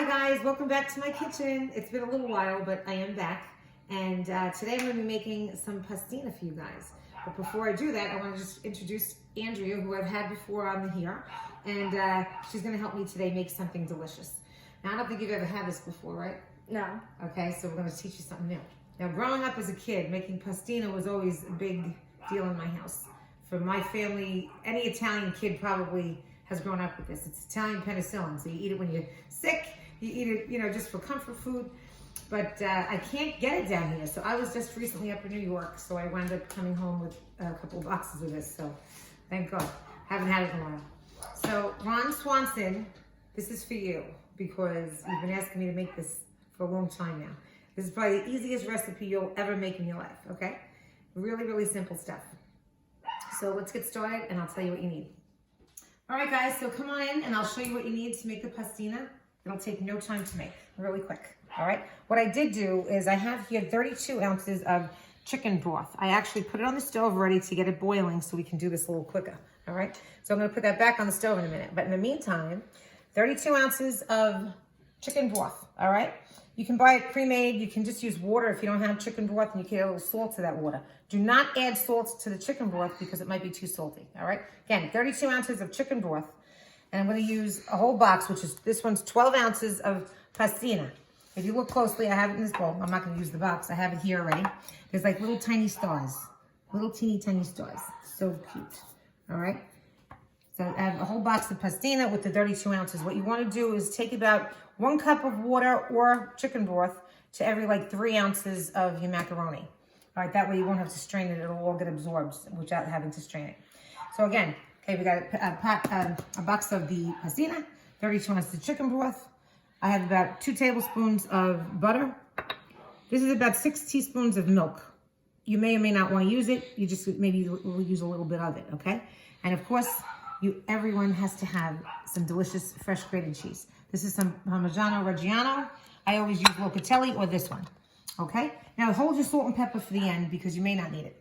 Hi guys, welcome back to my kitchen. It's been a little while, but I am back. And today I'm going to be making some pastina for you guys. But before I do that, I want to just introduce Andrea, who I've had before on the here. And she's going to help me today make something delicious. Now, I don't think you've ever had this before, right? No. Okay, so we're going to teach you something new. Now, growing up as a kid, making pastina was always a big deal in my house. For my family, any Italian kid probably has grown up with this. It's Italian penicillin, so you eat it when you're sick, you eat it, just for comfort food. But I can't get it down here, so I was just recently up in New York, so I wound up coming home with a couple of boxes of this, so thank God. Haven't had it in a while. So Ron Swanson, this is for you, because you've been asking me to make this for a long time now. This is probably the easiest recipe you'll ever make in your life, okay? Really, really simple stuff. So let's get started, and I'll tell you what you need. All right, guys, so come on in, and I'll show you what you need to make the pastina. It'll take no time to make, really quick, all right? What I did do is I have here 32 ounces of chicken broth. I actually put it on the stove ready to get it boiling so we can do this a little quicker, all right? So I'm gonna put that back on the stove in a minute. But in the meantime, 32 ounces of chicken broth, all right? You can buy it pre-made. You can just use water if you don't have chicken broth, and you can add a little salt to that water. Do not add salt to the chicken broth because it might be too salty, all right? Again, 32 ounces of chicken broth. And I'm gonna use a whole box, which is, this one's 12 ounces of pastina. If you look closely, I have it in this bowl. I'm not gonna use the box. I have it here already. There's like little tiny stars, little teeny tiny stars. So cute, all right? So I have a whole box of pastina with the 32 ounces. What you wanna do is take about 1 cup of water or chicken broth to every like 3 ounces of your macaroni. All right, that way you won't have to strain it. It'll all get absorbed without having to strain it. So again, okay, we got a box of the pastina, 32 ounces of chicken broth. I have about 2 tablespoons of butter. This is about 6 teaspoons of milk. You may or may not want to use it. You just maybe will use a little bit of it, okay? And of course, everyone has to have some delicious fresh grated cheese. This is some Parmigiano Reggiano. I always use Locatelli or this one, okay? Now hold your salt and pepper for the end because you may not need it.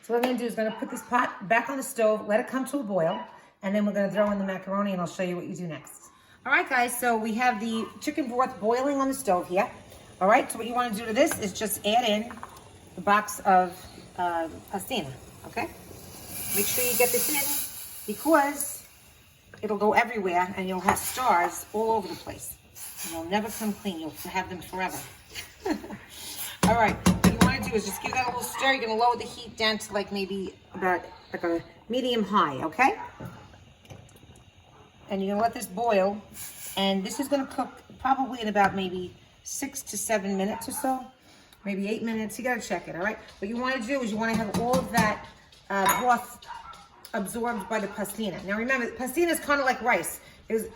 So what I'm gonna do is I'm gonna put this pot back on the stove, let it come to a boil, and then we're gonna throw in the macaroni and I'll show you what you do next. All right, guys, so we have the chicken broth boiling on the stove here. All right, so what you wanna do to this is just add in the box of pastina, okay? Make sure you get this in because it'll go everywhere and you'll have stars all over the place. And they'll never come clean, you'll have them forever. All right, what you wanna do is just give that a little stir. You're gonna lower the heat down to like maybe about like a medium high, okay? And you're gonna let this boil. And this is gonna cook probably in about maybe 6 to 7 minutes or so, maybe 8 minutes. You gotta check it, all right? What you wanna do is you wanna have all of that broth absorbed by the pastina. Now remember, pastina is kind of like rice.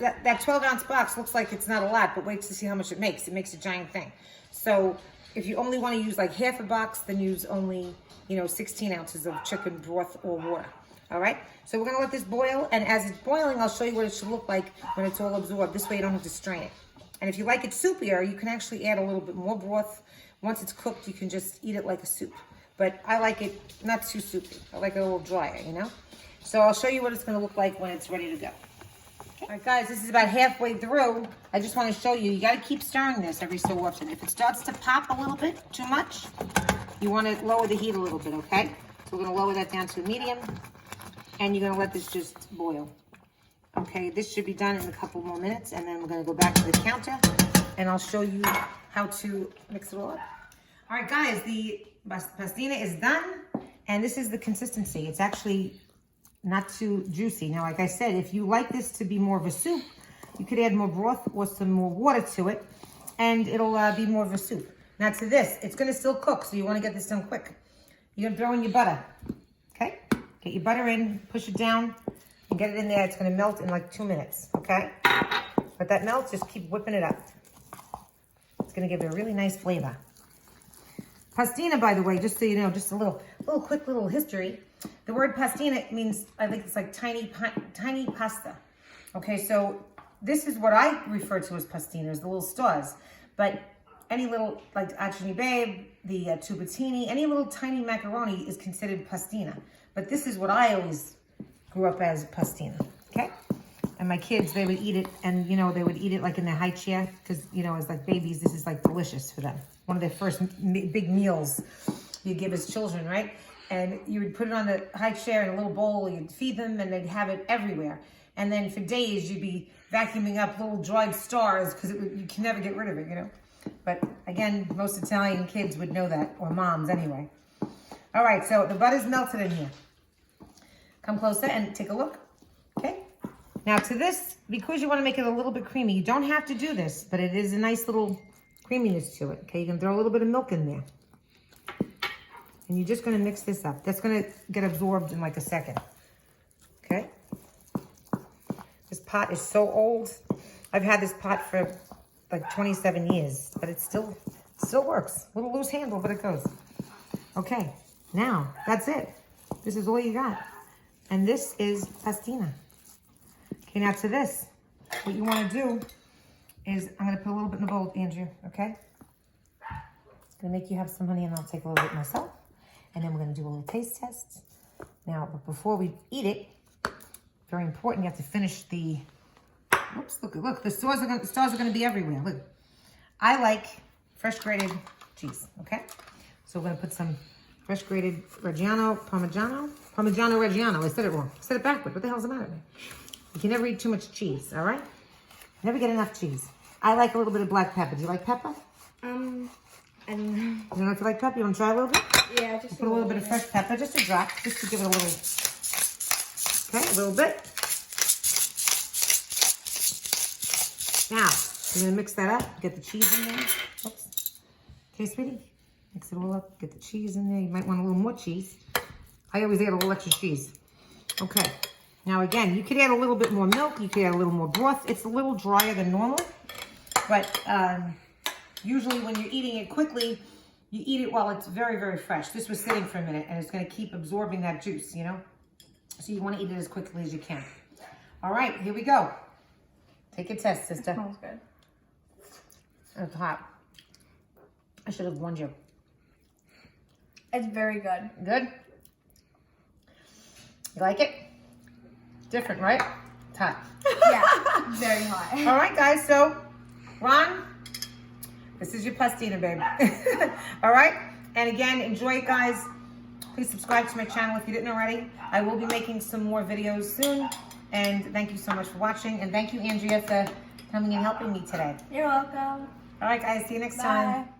That 12-ounce box looks like it's not a lot, but wait to see how much it makes. It makes a giant thing. So if you only want to use like half a box, then use only, 16 ounces of chicken broth or water. All right? So we're going to let this boil, and as it's boiling, I'll show you what it should look like when it's all absorbed. This way you don't have to strain it. And if you like it soupier, you can actually add a little bit more broth. Once it's cooked, you can just eat it like a soup. But I like it not too soupy. I like it a little drier, So I'll show you what it's going to look like when it's ready to go. All right, guys, this is about halfway through. I just want to show you, you got to keep stirring this every so often. If it starts to pop a little bit too much, you want to lower the heat a little bit, okay? So we're going to lower that down to a medium, and you're going to let this just boil. Okay, this should be done in a couple more minutes, and then we're going to go back to the counter, and I'll show you how to mix it all up. All right, guys, the pastina is done, and this is the consistency. It's actually not too juicy. Now, like I said, if you like this to be more of a soup, you could add more broth or some more water to it, and it'll be more of a soup. Now to this, it's gonna still cook, so you wanna get this done quick. You're gonna throw in your butter, okay? Get your butter in, push it down, and get it in there. It's gonna melt in like 2 minutes, okay? Let that melt, just keep whipping it up. It's gonna give it a really nice flavor. Pastina, by the way, just so you know, just a quick little history. The word pastina means, I think it's like tiny pasta. Okay, so this is what I refer to as pastinas, the little stars. But any little, like acini babe, the tubatini, any little tiny macaroni is considered pastina. But this is what I always grew up as pastina, okay? I'm And my kids, they would eat it, and you know, they would eat it like in their high chair, because you know, as like babies, this is like delicious for them. One of their first big meals you give as children, right? And you would put it on the high chair in a little bowl, you'd feed them, and they'd have it everywhere. And then for days, you'd be vacuuming up little dried stars, because you can never get rid of it, you know? But again, most Italian kids would know that, or moms anyway. All right, so the butter's melted in here. Come closer and take a look, okay? Now to this, because you want to make it a little bit creamy, you don't have to do this, but it is a nice little creaminess to it, okay? You can throw a little bit of milk in there. And you're just going to mix this up. That's going to get absorbed in like a second, okay? This pot is so old. I've had this pot for like 27 years, but it still works. A little loose handle, but it goes. Okay, now that's it. This is all you got. And this is pastina. Okay, now to this, what you want to do is, I'm going to put a little bit in the bowl, Andrew, okay? It's going to make you have some honey, and I'll take a little bit myself. And then we're going to do a little taste test. Now, but before we eat it, very important, you have to finish the, oops, look, the stars are going to be everywhere. Look, I like fresh grated cheese, okay? So we're going to put some fresh grated Parmigiano Reggiano. I said it wrong. I said it backward. What the hell's the matter with me? You can never eat too much cheese, all right? Never get enough cheese. I like a little bit of black pepper. Do you like pepper? I don't know. You don't have to like pepper? You want to try a little bit? Yeah, just put a little bit of fresh pepper, just a drop, just to give it a little, okay, a little bit. Now, you're going to mix that up, get the cheese in there. Oops. Okay, sweetie? Mix it all up, get the cheese in there. You might want a little more cheese. I always add a little extra cheese. Okay. Now again, you could add a little bit more milk. You could add a little more broth. It's a little drier than normal. But usually when you're eating it quickly, you eat it while it's very, very fresh. This was sitting for a minute, and it's going to keep absorbing that juice, you know? So you want to eat it as quickly as you can. All right, here we go. Take a test, sister. That smells good. It's hot. I should have warned you. It's very good. Good? You like it? Different, right? It's hot. Yeah, very hot. All right, guys, so Ron, this is your pastina, babe. All right? And again, enjoy it, guys. Please subscribe to my channel if you didn't already. I will be making some more videos soon. And thank you so much for watching. And thank you, Andrea, for coming and helping me today. You're welcome. All right, guys. See you next time. Bye.